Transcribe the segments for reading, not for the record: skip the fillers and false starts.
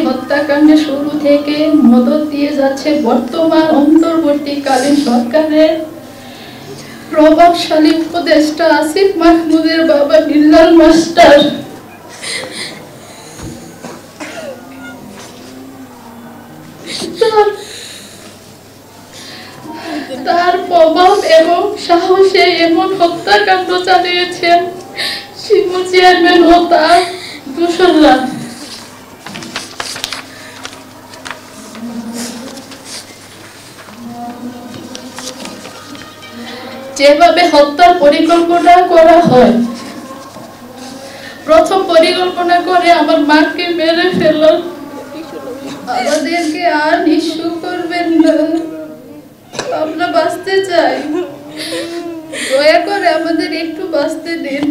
হত্যাকাণ্ডের শুরু থেকে মদত দিয়ে যাচ্ছে বর্তমান অন্তর্বর্তীকালীন সরকারের প্রভাবশালী উপদেষ্টা আসিফ মাহমুদের বাবা বিল্লাল মাস্টার। তার প্রভাব এবং সাহসে এমন হত্যাকাণ্ড চালিয়েছেন শিমুল চেয়ারম্যান ও তার দোসররা। যেভাবে হত্যার পরিকল্পনা করা হয়, প্রথম পরিকল্পনা করে আমার মাকে মেরে ফেলো, আমাদেরকে আর নিঃস্ব করবেন না, আমরা বাঁচতে চাই, দয়া করে আমাদের একটু বাঁচতে দিন।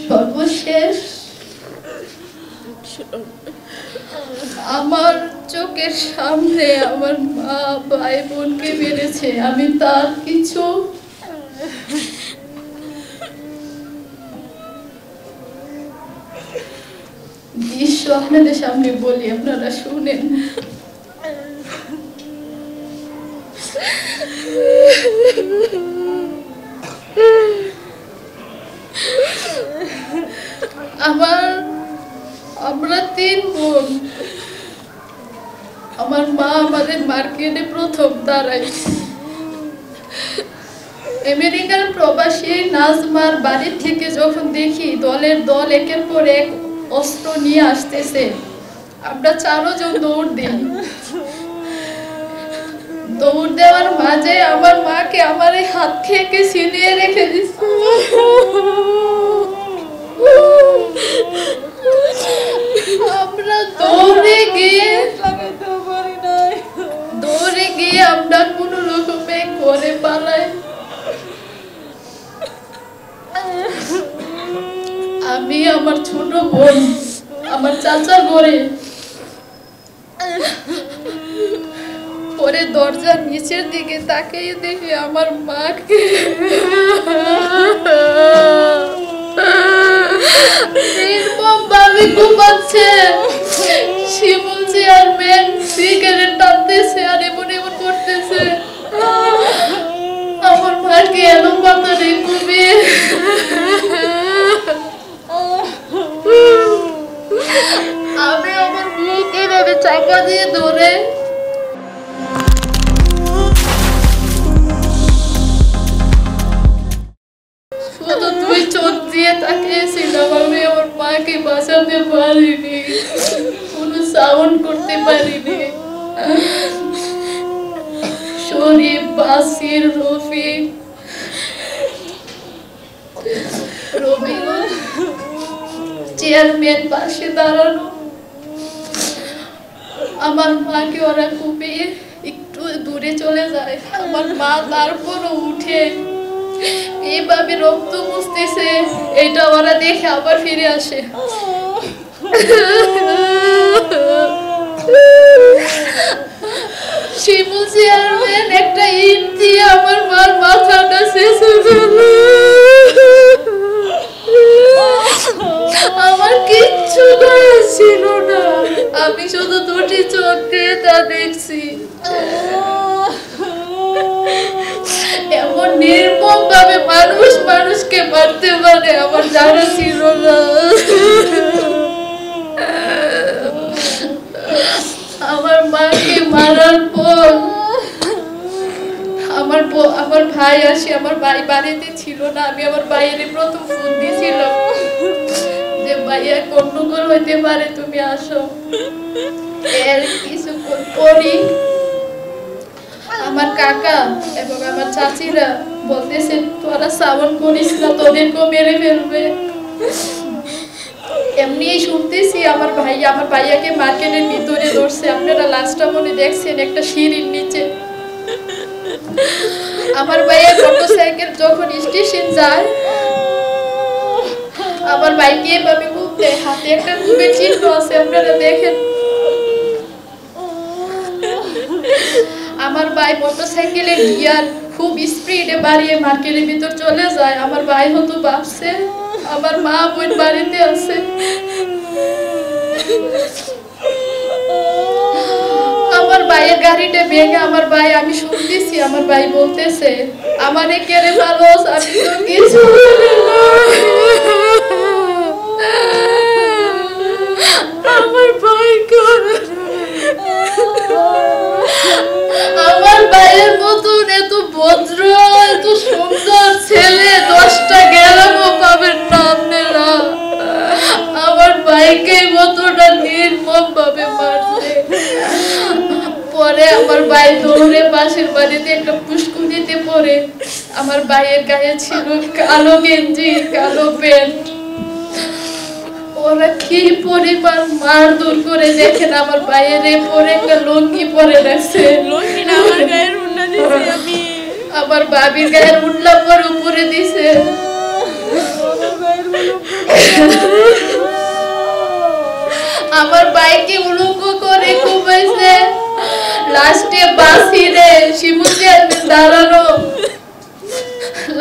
সর্বশেষ আমার চোখের সামনে আমার মা ভাই বোনকে মেরেছে, আমি তার কিছু দৃশ্য আপনাদের সামনে বলি, আপনারা শুনেন। আমরা 3 বোন, আমার মা আমাদের মার্কেটে প্রথম দাঁড়ায়। আমেরিকার প্রবাসী নাজমার বাড়ি থেকে যখন দেখি দলের দল একের পর এক অস্ত্র নিয়ে আসতেছে, আমরা 4 জন দৌড় দিই। দৌড় দেওয়ার মাঝে আমার মাকে আমার এই হাত থেকে ছিনিয়ে রেখে দিচ্ছে। আমরা দৌড়ে গিয়ে আমরা কোন রকমে করে পালাই। আমি আমার ছোট বোন আমার চাচার ঘরে, পরে দরজার নিচের দিকে তাকিয়ে দেখি আমার মাকে নির্মমভাবে ঘুমাচ্ছে। শিমুল চেয়ারম্যান সিগারেট টানতেছে আর এমন এমন করতেছে। আমার মাকে এলো পাতারে ঘুমিয়ে আমি আমার মুখে এভাবে চাপা দিয়ে ধরে শুধু 2 চোখ দিয়ে তাকিয়েছিলাম। আমি আমার মাকে বাঁচাতে পারিনি, কোনো সাউন্ড করতে পারিনি। শরীফ, বাসির, রফিক, রবিউল চেয়ারম্যান পাশে দাঁড়ানো। আমার মাকে ওরা কুপিয়ে একটু দূরে চলে যায়। আমার মা তারপরও উঠে এইভাবে রক্ত মুছতেছে, এটা ওরা দেখে আবার ফিরে আসে। শিমুল চেয়ারম্যান একটা ইট দিয়ে আমার মার মাথাটা শেষে দিল। আমার কিচ্ছু করার ছিল না, আমি শুধু 2টি চোখ দিয়ে তা দেখছি। এমন নির্মম ভাবে মানুষ মানুষকে মারতে পারে আমার জানা ছিল না। আমার মাকে মারার পর আমার ভাই আসে। আমার ভাই বাড়িতে ছিল না, আমি আমার ভাইয়ের প্রথম ফোন দিয়েছিলাম যে ভাইয়া গন্ডগোল হইতে পারে, তুমি আসো। এর কিছুক্ষণ পরই আমার কাকা এবং আমার চাচিরা বলতেছে তোরা সাউন্ড করিস না, তোদেরকেও মেরে ফেলবে। এমনি শুনতেছি আমার ভাইয়াকে মার্কেটের ভিতরে ধরছে। আপনারা লাস্টটা মনে দেখছেন একটা সিঁড়ির নিচে। আমার ভাইয়ের মোটরসাইকেল যখন স্টেশন যায়, আমার ভাইকে এভাবে খুব দেয়, হাতে একটা খুবের চিহ্ন আছে, আপনারা দেখেন। আমার ভাই মোটরসাইকেলে গিয়ার খুব স্পিডে বাড়িয়ে মার্কেটের ভিতর চলে যায়। আমার ভাই হতো ভাবছে আমার মা বোন বাড়িতে আছে। আমার ভাইয়ের গাড়িটা ভেঙে আমার ভাই, আমি শুনতেছি আমার ভাই বলতেছে আমারে কেড়ে ভালোস, আমি তো কিছু আমার ভাই আমার ভাইয়ের মতন এত ভদ্র এত সুন্দর ছেলে 10টা গ্রামও পাবেন না আপনারা। আমার ভাইকে মতটা নির্মম ভাবে মারছে। পরে আমার ভাই দৌড়ে পাশের বাড়িতে একটা পুষ্কুনিতে পড়ে। আমার ভাইয়ের গায়ে ছিল কালো গেঞ্জি কালো প্যান্ট। ওরা কি পরিমাণ মারধর করে দেখেন। আমার ভাইয়ের পরে একটা লুঙ্গি পরে রাখছে, লুঙ্গি না আমার গায়ের উন্না দিছি আমি। আমার বাবির গায়ের উন্না পরে উপরে দিছে। আমার বাইকে উলঙ্গ করে ঘুমাইছে। লাস্টে বাসিরে শিমুজিয়ার দাঁড়ানো,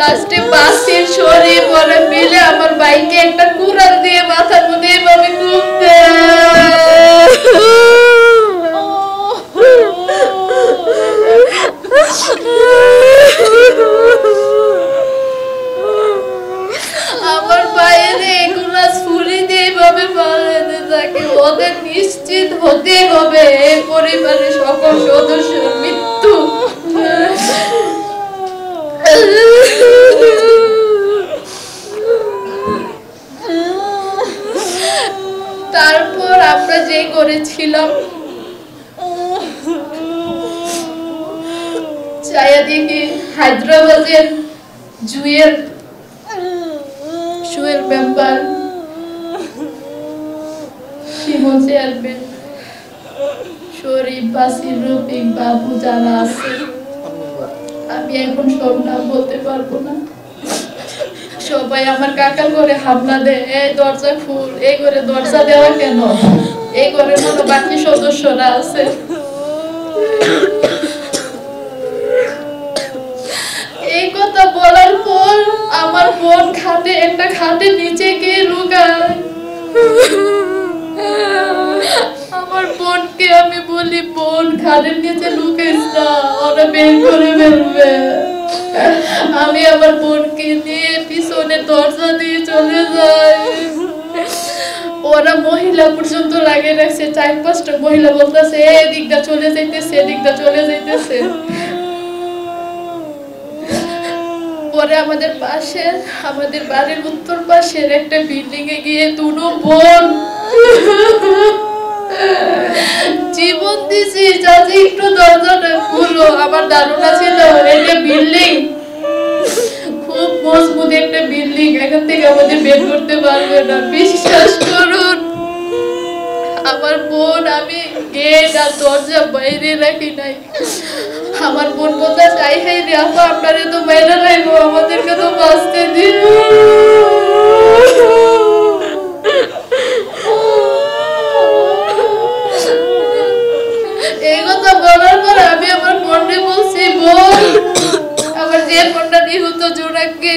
লাস্টে বাসির শরীর পরে মিলে আমার বাইকে একটা কুড়াল দিয়ে মাথার মধ্যে এভাবে ঘুমতে। আমার বাইরে এগুলা ছুরি দিয়ে এভাবে পালাতে থাকে। ওদের নিশ্চিত হতে হবে এই পরিবারের সকল সদস্যের মৃত্যু। তারপর আমরা যে করেছিলাম চায়া দেখি হায়দ্রাবাদের জুয়েল মেম্বার শিমুল চেয়ারম্যান শরীফ বাসির রফিক বাবু যারা আছে, আমি এখন সব নাম বলতে পারবো না। সবাই আমার কাকার ঘরে হামলা দেয়, এই দরজা খুল, এই ঘরে দরজা দেওয়া কেন, এই ঘরে মনে বাকি সদস্যরা আছে। এই কথা বলার পর আমার বোন একটা খাটে নিচে গিয়ে লুকায়। আমার বোনকে আমি বলি বোন খাটের নিচে লুকাইস না, ওরা বের করে ফেলবে। আমি আমার বোনকে নিয়ে পিছনে দরজা দিয়ে চলে যাই। ওরা মহিলা পর্যন্ত লাগিয়ে রাখছে, 4-5টা মহিলা বলতেছে এদিকটা চলে যাইতেছে এদিকটা চলে যাইতেছে। পরে আমাদের বাড়ির উত্তর পাশের একটা বিল্ডিং এ গিয়ে দুটো বোন জীবন দিছি যাতে একটু দরজাটা খুলো। আমার ধারণা ছিল এটা বিল্ডিং খুব মজবুত একটা বিল্ডিং, এখান থেকে আমাদের বের করতে পারবে না। বিশ্বাস করুন আমার বোন, আমি গেট আর দরজা বাইরে রাখি নাই। আমার বোন বলতে চাই হাই রে আপা আপনারে তো বাইরে রাখবো, আমাদেরকে তো বাঁচতে দিন। এই কথা বলার পর আমি আমার বোনকে বলছি বোন, আমার যে বোনটা নিহত জোনাককে,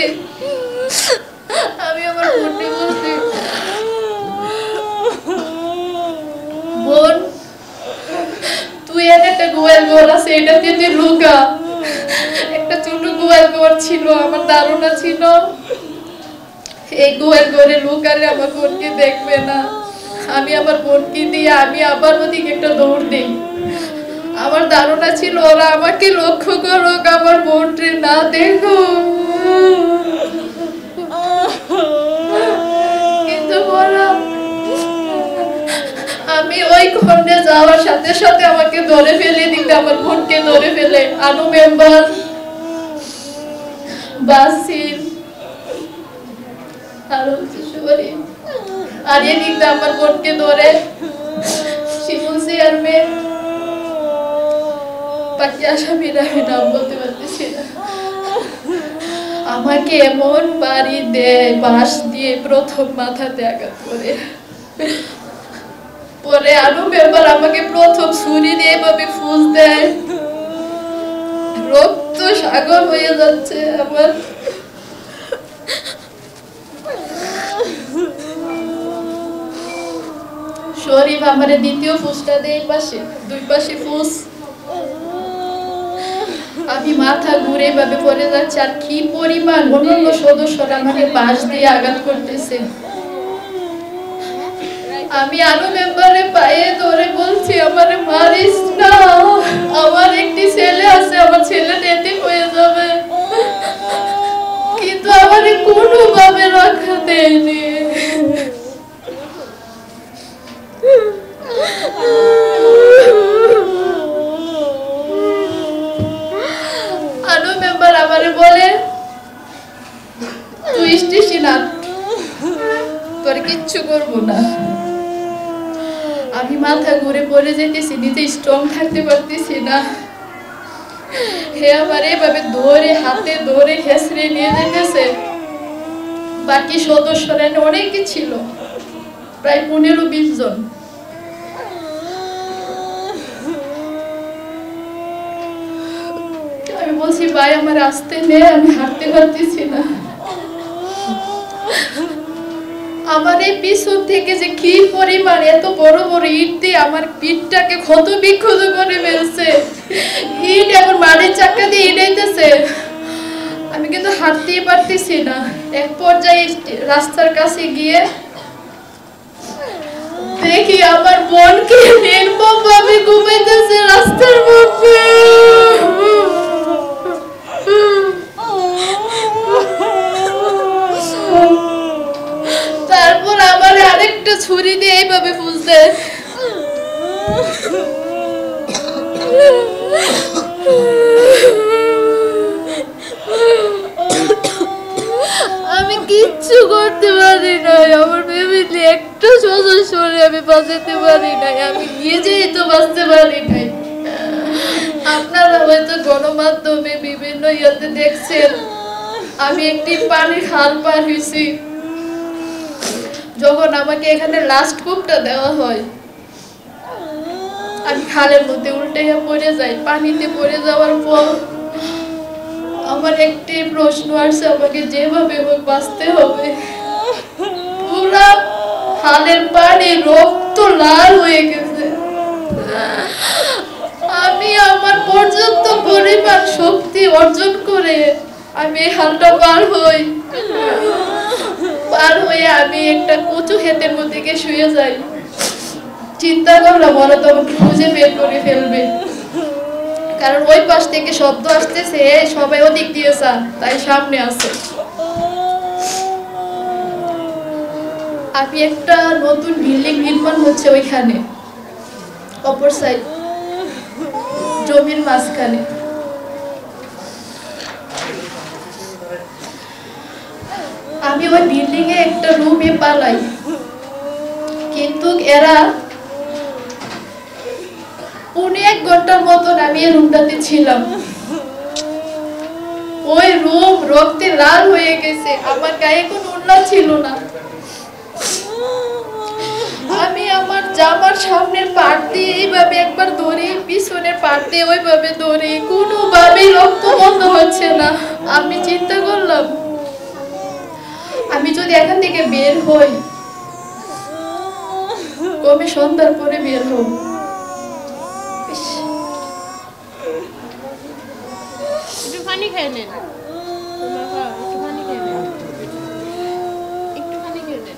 আমি আমার বোনকে বলছি বোন তুই একটা গোয়াল ঘর আছে এটা দিয়ে তুই লুকা। একটা ছোট গোয়াল ঘর ছিল, আমার ধারণা ছিল এই গোয়াল ঘরে লুকালে আমার বোনকে দেখবে না। আমি আমার বোনকে দিয়ে আমি আবার ওদিকে একটা দৌড় দিই। আমার ধারণা ছিল ওরা আমাকে লক্ষ্য করুক, আমার বোনকে না দেখো। কিন্তু আমি ওই খন্ডে যাওয়ার সাথে সাথে আমাকে ধরে ফেলে দিতে, আমার বোনকে ধরে ফেলে আনু মেম্বার বাসির আর এদিকটা আমার বোনকে ধরে শিমুল চেয়ারম্যান, বাকি আসামিরা আমি নাম বলতে পারতেছি না, আমাকে এমন বাড়ি দেয় বাঁশ দিয়ে প্রথম মাথাতে আঘাত করে। পরে আনু মেম্বার আমাকে প্রথম ছুরি দিয়ে এভাবে ফুল দেয়। রক্ত সাগর হয়ে যাচ্ছে আমার। শরীফ আমার দ্বিতীয় ফুসটা দেয় এই পাশে, দুই পাশে ফুস। আমি মাথা ঘুরে ভাবে পড়ে যাচ্ছে। আর কি পরিমাণ অন্যান্য সদস্যরা আমাকে বাঁশ দিয়ে আঘাত করতেছে। আমি আরো মেম্বারে পায়ে ধরে বলছি আমারে মারিস না, আমার একটি ছেলে আছে, আমার ছেলে এতিম হয়ে যাবে। কিন্তু আমারে কোনোভাবে রক্ষা দেয়নি। আরো মেম্বার আমারে বলে তুই স্টেশন আন, তোর কিচ্ছু করবো না। আমি মাথা ঘুরে পড়ে যেতেছি, নিজে স্ট্রং থাকতে পারতেছি না। হে আমার এভাবে ধরে হাতে ধরে হেসড়ে নিয়ে যেতেছে। বাকি সদস্যরা অনেকে ছিল, প্রায় 15-20 জন। আমি বলছি ভাই আমার আসতে নেই, আমি হাঁটতে পারতেছি না। আমার এই পিছন থেকে যে কি পরিমাণ এত বড় বড় ইট দিয়ে আমার পিঠটাকে ক্ষত বিক্ষত করে ফেলছে। ইট এখন মাটির চাকা দিয়ে ইটাইতেছে। আমি কিন্তু হাঁটতেই পারতেছি না। এক পর্যায়ে রাস্তার কাছে গিয়ে দেখি আমার বোনকে নির্মম ভাবে ঘুমাইতেছে রাস্তার মধ্যে। তারপর আমার আরেকটা ছুরি দিয়ে এইভাবে ফুলছে। আমি কিচ্ছু করতে পারি নাই, আমার ফ্যামিলি একটা সদস্যরে আমি বাঁচাতে পারি নাই, আমি নিজেই তো বাঁচতে পারি নাই। আপনারা হয়তো গণমাধ্যমে বিভিন্ন ইয়াতে দেখছেন আমি একটি পানির খাল পার হয়েছি। যখন আমাকে এখানে লাস্ট কূপটা দেওয়া হয়, আমি খালের মধ্যে উল্টে পড়ে যাই। পানিতে পড়ে যাওয়ার পর আমার একটি প্রশ্ন আসছে, আমাকে যেভাবে হোক বাঁচতে হবে। পুরা খালের পানি রক্ত লাল হয়ে গেছে। আমি আমার পর্যাপ্ত পরিমাণ শক্তি অর্জন করে আমি এই হালটা পার হই। পার হয়ে আমি একটা কচু ক্ষেতের মধ্যে গিয়ে শুয়ে যাই। চিন্তা করলাম ওরা তো আমাকে খুঁজে বের করে ফেলবে, কারণ ওই পাশ থেকে শব্দ আসতেছে, সবাই ওদিক দিয়ে তাই সামনে আছে। আমি একটা নতুন বিল্ডিং নির্মাণ হচ্ছে ওইখানে, অপর সাইড জমির মাঝখানে। আমি ওই বিল্ডিং এ একটা রুমে পালাই, কিন্তু এরা 1 ঘন্টার মতন আমি এই রুমটাতে ছিলাম। ওই রুম রক্তে লাল হয়ে গেছে, আমার গায়ে কোনো ওড়না ছিল না। আমি আমার জামার সামনের পাট দিয়ে এইভাবে একবার ধরি, পিছনের পাট দিয়ে ওইভাবে ধরি, কোনোভাবেই রক্ত বন্ধ হচ্ছে না। আমি চিন্তা করলাম আমি যদি এখান থেকে বের হই, কবে সন্ধ্যার পরে বের হব। একটু পানি খেয়ে নেন, একটু পানি খেয়ে নেন, একটু পানি খেয়ে নেন।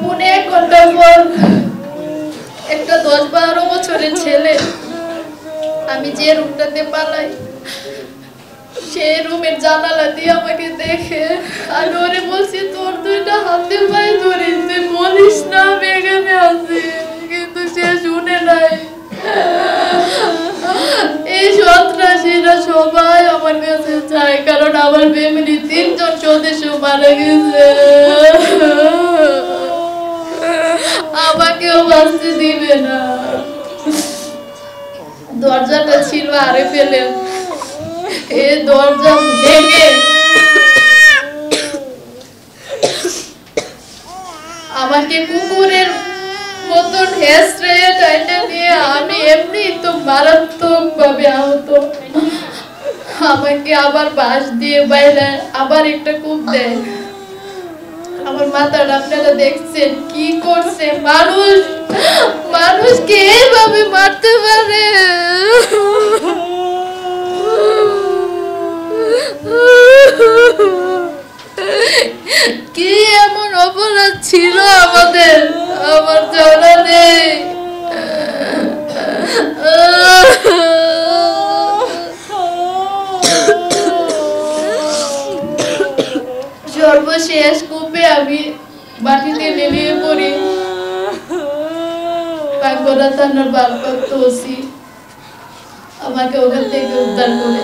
পুনে 1 ঘন্টা পর একটা 10-12 বছরের ছেলে আমি যে রুমটাতে পালাই, সেই রুমের জানালা দিয়ে আমাকে দেখে, আমি ওরে বলছি তোর 2টা হাতে পায়ে ধরে তুই বলিস না আমি এখানে আছি, কিন্তু সে শুনে নাই। এই সন্ত্রাসীরা সবাই আমার কাছে চায়, কারণ আমার ফ্যামিলি 3 জন সদস্য মারা গেছে, আমাকেও বাঁচতে দিবে না। দরজাটা ছিল আরে ফেলে, এই দরজা ভেঙে আমাকে কুকুরের মতন হেসড়ে টাইটা দিয়ে আমি এমনি তো মারাত্মক ভাবে আহত। আমাকে আবার বাঁশ দিয়ে বাইরে আবার একটা কূপ দেয়। আমার মাথাটা আপনারা দেখছেন কি করছে। মানুষকে এইভাবে মারতে পারে? কি এমন অপরাধ ছিল আমাদের? আমার জানা নেই। সর্বশেষ কূপে আমি মাটিতে নেমে পড়ি। বাঙ্গরা থানার ভারপ্রাপ্ত ওসি আমাকে ওখান থেকে উদ্ধার করে।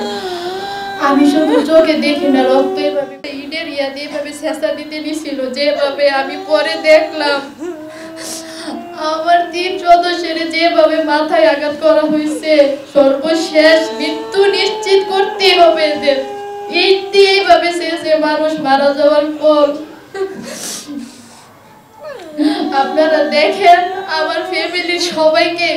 আমি শুধু চোখে দেখি না, রক্ত এভাবে ইটের ইয়াতে এভাবে ছেঁচা দিতে নিছিল যেভাবে আমি পরে দেখলাম। আমার 3 সদস্যের যেভাবে মাথায় আঘাত করা হয়েছে, সর্বশেষ মৃত্যু নিশ্চিত করতে হবে এদের। এইভাবে শেষে মানুষ মারা যাওয়ার পর আপনারা দেখেন আমার ফ্যামিলির সবাইকে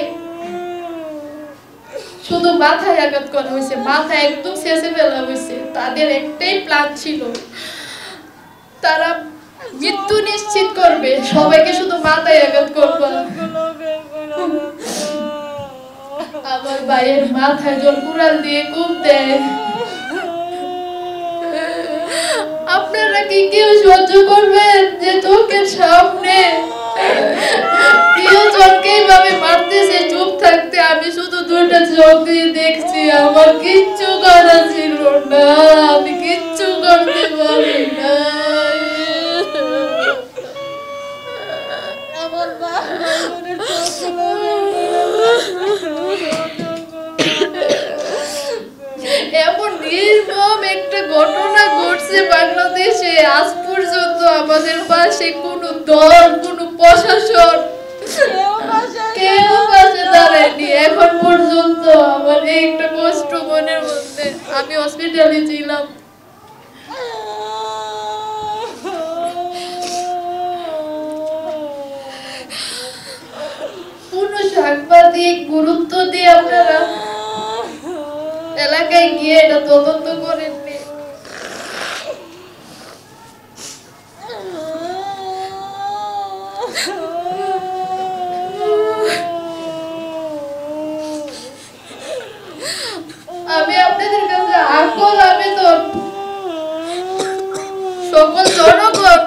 শুধু মাথায় আঘাত করা হয়েছে, মাথা একদম শেষে ফেলা হয়েছে। তাদের একটাই প্ল্যান ছিল, তারা মৃত্যু নিশ্চিত করবে, সবাইকে শুধু মাথায় আঘাত করবে। আমার ভাইয়ের মাথায় জল কুড়াল দিয়ে কূপ দেয়। আপনারা কি কেউ সহ্য করবেন যে চোখের সামনে প্রিয়জনকে এইভাবে মারতেছে চুপ থাকতে? আমি শুধু 2টা চোখ দিয়ে দেখছি, আমার কিচ্ছু করা ছিল না, আমি কিচ্ছু করতে পারি না। এমন নির্মম একটা ঘটনা ঘটছে বাংলাদেশে। আজ পর্যন্ত আমাদের পাশে কোনো দল, কোনো প্রশাসন কেউ পাশে দাঁড়ায়নি এখন পর্যন্ত। আমার এই একটা কষ্ট মনের মধ্যে। আমি হসপিটালে ছিলাম। কোনো সাংবাদিক গুরুত্ব দিয়ে আপনারা এলাকায় গিয়ে এটা তদন্ত করেননি। আমি আপনাদের কাছে আকুল আবেদন, সকল জনগণ,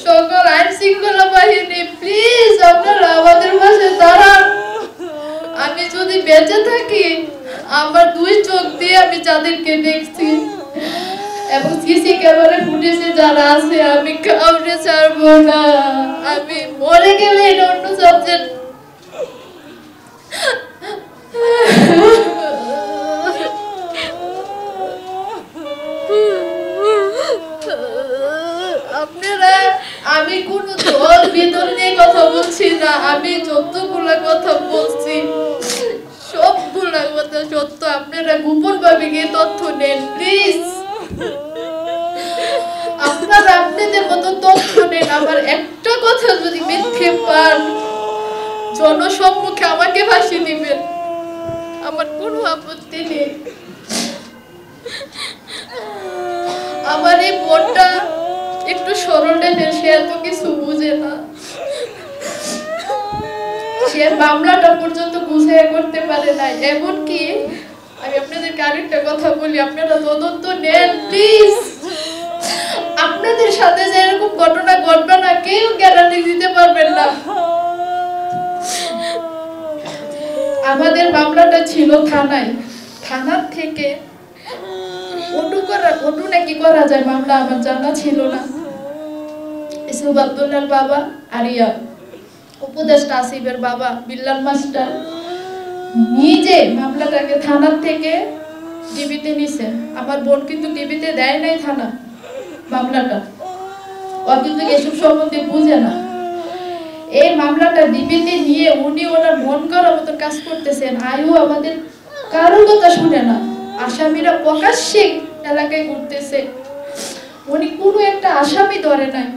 সকল আইন শৃঙ্খলা বাহিনী, প্লিজ আপনারা আমাদের পাশে দাঁড়ান। আমি যদি বেঁচে থাকি, আমার 2 চোখ দিয়ে আমি যাদেরকে দেখছি এবং সিসি ক্যামেরা ফুটেজে যারা আছে, আমি কাউকে ছাড়বো না। আমি মরে গেলে এটা অন্য সাবজেক্ট। আপনারা, আমি কোন দল বিদল নিয়ে কথা বলছি না, আমি যতগুলা কথা বলছি সবগুলা কথা সত্য। আপনারা গোপন ভাবে গিয়ে তথ্য নেন প্লিজ। আপনারা আপনাদের মতো তথ্য নেন। আমার একটা কথা যদি মিথ্যে পান, জনসম্মুখে আমাকে ফাঁসি দিবেন, আমার কোনো আপত্তি নেই। আমার এই বোনটা একটু সরল টাইপের, সে এত কিছু বুঝে না। সে মামলাটা পর্যন্ত বুঝাইয়া করতে পারে না। এমনকি আমি আপনাদেরকে আরেকটা কথা বলি, আপনারা তদন্ত নেন প্লিজ। আপনাদের সাথে যে এরকম ঘটনা ঘটবে না কেউ গ্যারান্টি দিতে পারবেন না। আমাদের মামলাটা ছিল থানায়, থানার থেকে ওটু নাকি করা যায় মামলা আমার জানা ছিল না। ইসুফ আব্দুল্লাহর বাবা আরিয়া, উপদেষ্টা আসিফের বাবা বিল্লাল মাস্টার নিজে মামলাটাকে থানার থেকে টিভিতে নিছে। আমার বোন কিন্তু টিভিতে দেয় নাই থানা মামলাটা, ও কিন্তু এসব সম্বন্ধে বুঝে না। এই মামলাটা ডিবিতে নিয়ে উনি ওনার মন করার মতো কাজ করতেছেন। আয়ু আমাদের কারো কথা শুনে না, আসামিরা প্রকাশ্যে এলাকায় ঘুরতেছে, উনি কোনো একটা আসামি ধরে নাই।